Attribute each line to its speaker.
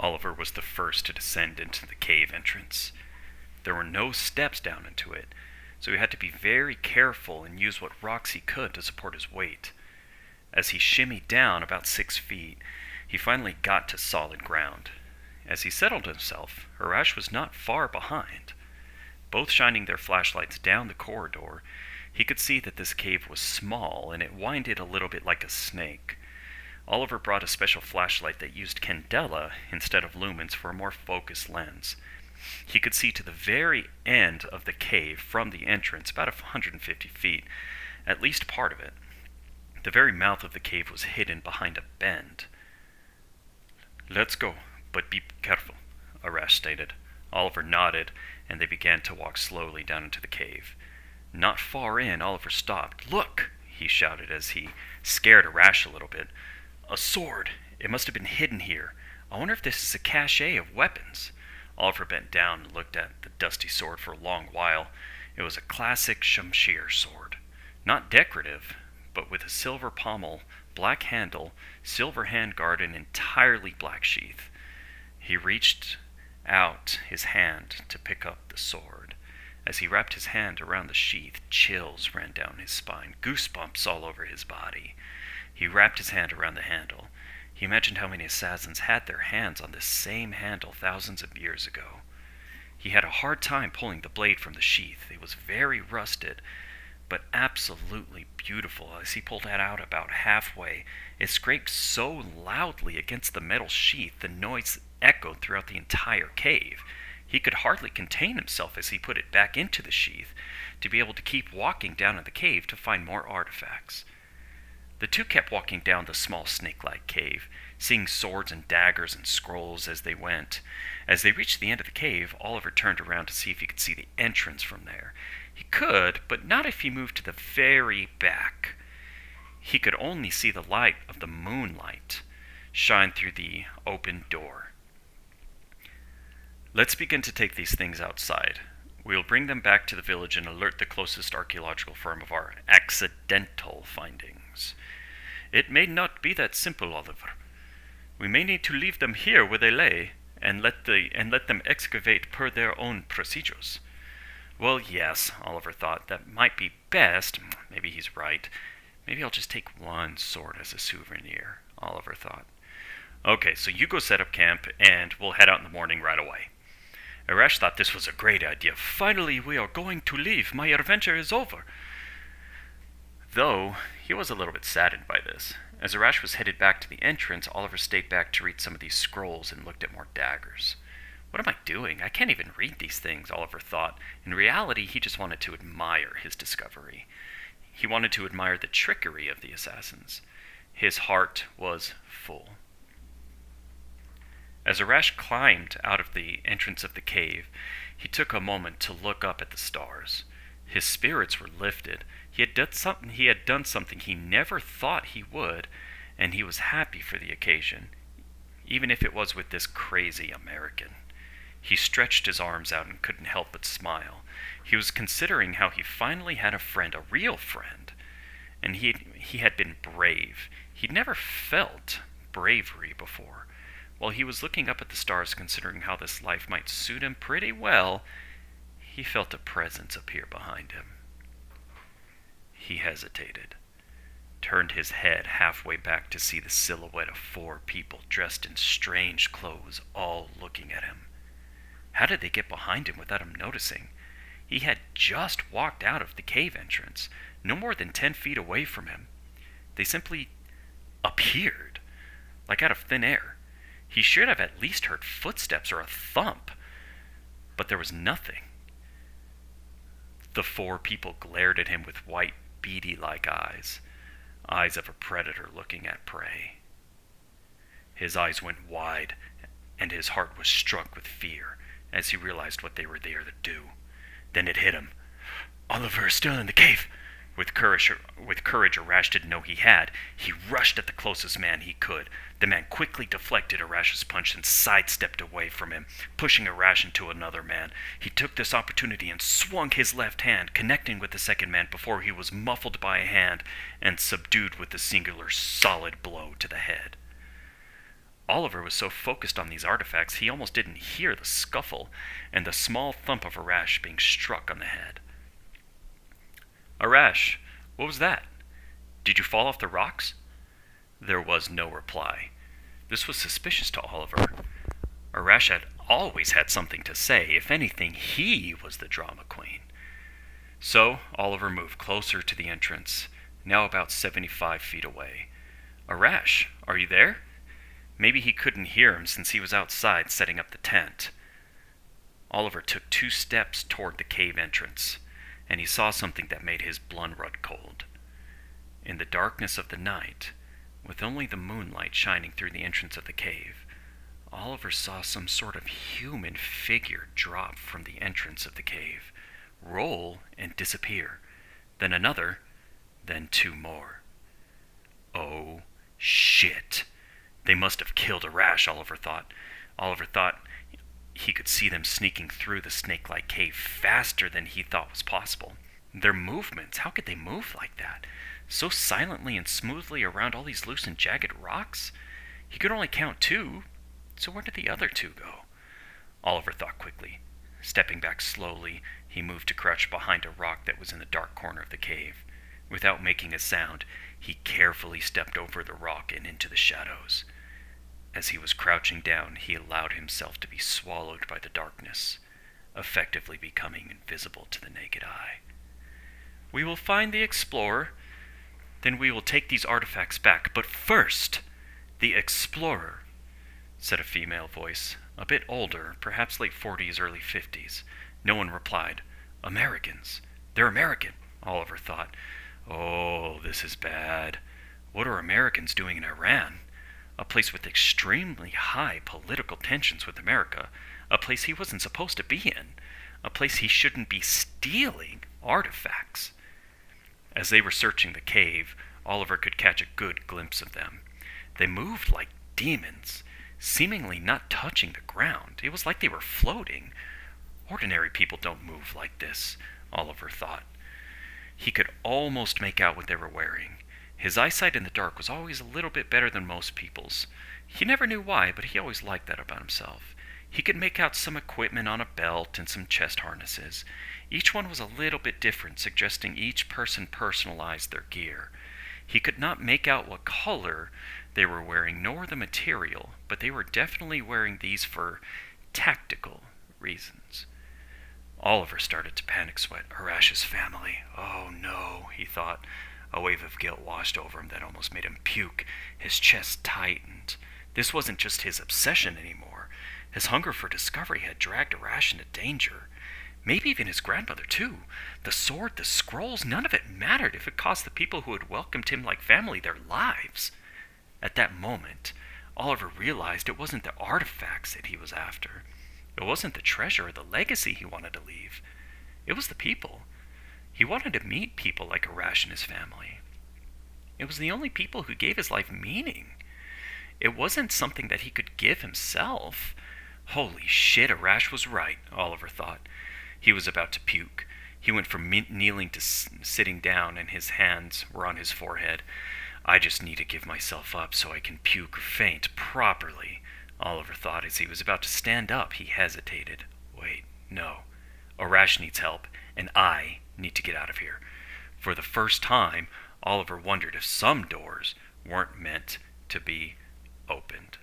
Speaker 1: Oliver was the first to descend into the cave entrance. There were no steps down into it, so he had to be very careful and use what rocks he could to support his weight. As he shimmied down about 6 feet, he finally got to solid ground. As he settled himself, Arash was not far behind. Both shining their flashlights down the corridor, he could see that this cave was small and it winded a little bit like a snake. Oliver brought a special flashlight that used candela instead of lumens for a more focused lens. He could see to the very end of the cave from the entrance, about 150 feet, at least part of it. The very mouth of the cave was hidden behind a bend. "Let's go, but be careful," Arash stated. Oliver nodded, and they began to walk slowly down into the cave. Not far in, Oliver stopped. "Look!" he shouted as he scared Arash a little bit. "A sword! It must have been hidden here. I wonder if this is a cache of weapons." Oliver bent down and looked at the dusty sword for a long while. It was a classic Shamshir sword. Not decorative, but with a silver pommel, black handle, silver handguard, and entirely black sheath. He reached out his hand to pick up the sword. As he wrapped his hand around the sheath, chills ran down his spine, goosebumps all over his body. He wrapped his hand around the handle. He imagined how many assassins had their hands on this same handle thousands of years ago. He had a hard time pulling the blade from the sheath. It was very rusted, but absolutely beautiful. As he pulled it out about halfway, it scraped so loudly against the metal sheath, the noise echoed throughout the entire cave. He could hardly contain himself as he put it back into the sheath to be able to keep walking down in the cave to find more artifacts. The two kept walking down the small snake-like cave, seeing swords and daggers and scrolls as they went. As they reached the end of the cave, Oliver turned around to see if he could see the entrance from there. He could, but not if he moved to the very back. He could only see the light of the moonlight shine through the open door. "Let's begin to take these things outside. We'll bring them back to the village and alert the closest archaeological firm of our accidental findings. It may not be that simple, Oliver. We may need to leave them here where they lay and let them excavate per their own procedures." Well, yes, Oliver thought, that might be best. Maybe he's right. Maybe I'll just take one sword as a souvenir, Oliver thought. "Okay, so you go set up camp, and we'll head out in the morning right away." Arash thought this was a great idea. "Finally, we are going to leave. My adventure is over." Though, he was a little bit saddened by this. As Arash was headed back to the entrance, Oliver stayed back to read some of these scrolls and looked at more daggers. "What am I doing? I can't even read these things," Oliver thought. In reality, he just wanted to admire his discovery. He wanted to admire the trickery of the assassins. His heart was full. As Arash climbed out of the entrance of the cave, he took a moment to look up at the stars. His spirits were lifted. He had done something he never thought he would, and he was happy for the occasion, even if it was with this crazy American. He stretched his arms out and couldn't help but smile. He was considering how he finally had a friend, a real friend, and he had been brave. He'd never felt bravery before. While he was looking up at the stars, considering how this life might suit him pretty well, he felt a presence appear behind him. He hesitated, turned his head halfway back to see the silhouette of 4 people dressed in strange clothes, all looking at him. How did they get behind him without him noticing? He had just walked out of the cave entrance, no more than 10 feet away from him. They simply appeared, like out of thin air. He should have at least heard footsteps or a thump, but there was nothing. The 4 people glared at him with white, beady-like eyes of a predator looking at prey. His eyes went wide, and his heart was struck with fear as he realized what they were there to do. Then it hit him. Oliver is still in the cave. With courage Arash didn't know he had, he rushed at the closest man he could. The man quickly deflected Arash's punch and sidestepped away from him, pushing Arash into another man. He took this opportunity and swung his left hand, connecting with the second man before he was muffled by a hand and subdued with a singular solid blow to the head. Oliver was so focused on these artifacts he almost didn't hear the scuffle and the small thump of Arash being struck on the head. "Arash, what was that? Did you fall off the rocks?" There was no reply. This was suspicious to Oliver. Arash had always had something to say. If anything, he was the drama queen. So Oliver moved closer to the entrance, now about 75 feet away. "Arash, are you there?" Maybe he couldn't hear him since he was outside setting up the tent. Oliver took 2 steps toward the cave entrance, and he saw something that made his blood run cold. In the darkness of the night, with only the moonlight shining through the entrance of the cave, Oliver saw some sort of human figure drop from the entrance of the cave, roll and disappear, then another, then 2 more. Oh, shit. They must have killed Arash, Oliver thought. Oliver thought he could see them sneaking through the snake-like cave faster than he thought was possible. Their movements, how could they move like that? So silently and smoothly around all these loose and jagged rocks? He could only count 2, so where did the other 2 go? Oliver thought quickly. Stepping back slowly, he moved to crouch behind a rock that was in the dark corner of the cave. Without making a sound, he carefully stepped over the rock and into the shadows. As he was crouching down, he allowed himself to be swallowed by the darkness, effectively becoming invisible to the naked eye. "We will find the explorer, then we will take these artifacts back. But first, the explorer," said a female voice, a bit older, perhaps late 40s, early 50s. No one replied. "Americans. They're American," Oliver thought. "Oh, this is bad. What are Americans doing in Iran? A place with extremely high political tensions with America, a place he wasn't supposed to be in, a place he shouldn't be stealing artifacts." As they were searching the cave, Oliver could catch a good glimpse of them. They moved like demons, seemingly not touching the ground. It was like they were floating. Ordinary people don't move like this, Oliver thought. He could almost make out what they were wearing. His eyesight in the dark was always a little bit better than most people's. He never knew why, but he always liked that about himself. He could make out some equipment on a belt and some chest harnesses. Each one was a little bit different, suggesting each person personalized their gear. He could not make out what color they were wearing nor the material, but they were definitely wearing these for tactical reasons. Oliver started to panic sweat. Arash's family. Oh no, he thought. A wave of guilt washed over him that almost made him puke. His chest tightened. This wasn't just his obsession anymore. His hunger for discovery had dragged Arash into danger. Maybe even his grandmother, too. The sword, the scrolls, none of it mattered if it cost the people who had welcomed him like family their lives. At that moment, Oliver realized it wasn't the artifacts that he was after. It wasn't the treasure or the legacy he wanted to leave. It was the people. He wanted to meet people like Arash and his family. It was the only people who gave his life meaning. It wasn't something that he could give himself. Holy shit, Arash was right, Oliver thought. He was about to puke. He went from kneeling to sitting down, and his hands were on his forehead. "I just need to give myself up so I can puke or faint properly," Oliver thought. As he was about to stand up, he hesitated. Wait, no. Arash needs help, and I need to get out of here. For the first time, Oliver wondered if some doors weren't meant to be opened.